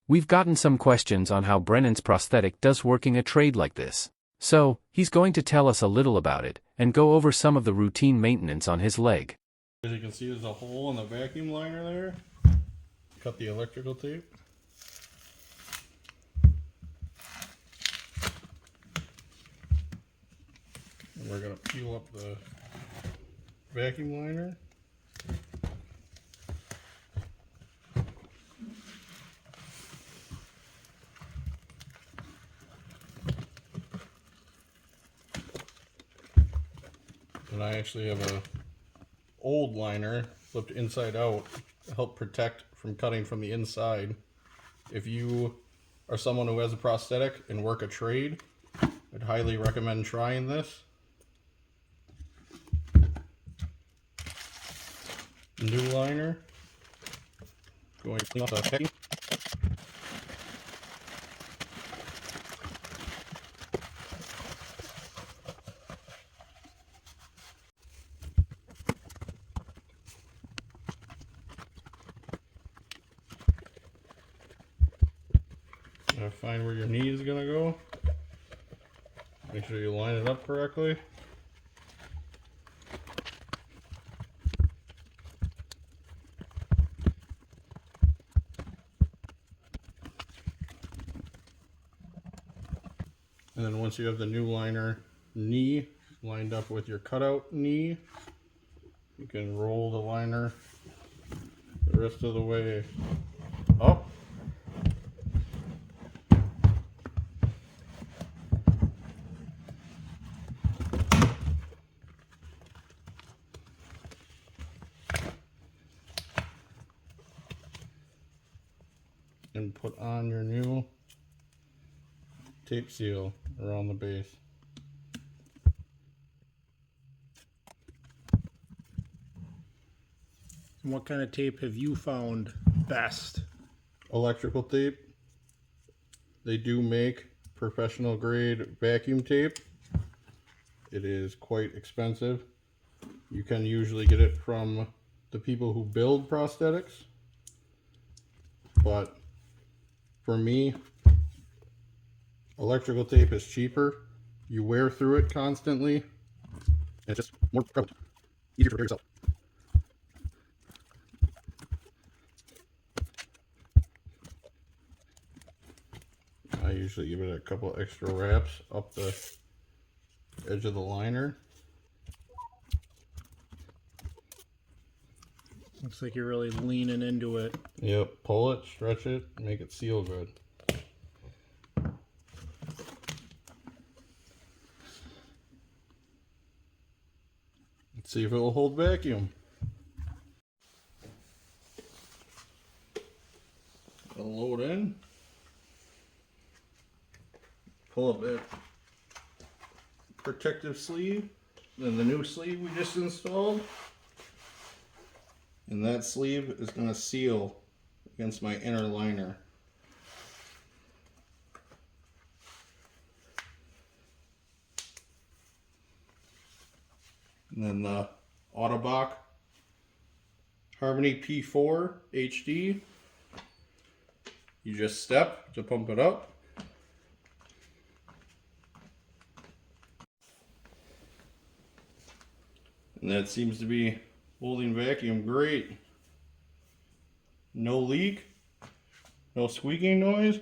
We've gotten some questions on how Brennan's prosthetic does working a trade like this. So, he's going to tell us a little about it, and go over some of the routine maintenance on his leg. As you can see, there's a hole in the vacuum liner there. Cut the electrical tape. And we're going to peel up the vacuum liner. And I actually have a old liner flipped inside out to help protect from cutting from the inside. If you are someone who has a prosthetic and work a trade, I'd highly recommend trying this. New liner. Going to clean off the packing. Find where your knee is going to go. Make sure you line it up correctly. And then once you have the new liner knee lined up with your cutout knee, you can roll the liner the rest of the way up. And put on your new tape seal around the base. And what kind of tape have you found best? Electrical tape. They do make professional grade vacuum tape. It is quite expensive. You can usually get it from the people who build prosthetics, but for me, electrical tape is cheaper. You wear through it constantly, and it's just more prevalent. Easier to repair yourself. I usually give it a couple extra wraps up the edge of the liner. Looks like you're really leaning into it. Yep, pull it, stretch it, make it seal good. Let's see if it will hold vacuum. It'll load in. Pull up that protective sleeve, then the new sleeve we just installed. And that sleeve is going to seal against my inner liner. And then the Autobach Harmony P4 HD. You just step to pump it up. And that seems to be holding vacuum great. No leak, no squeaking noise.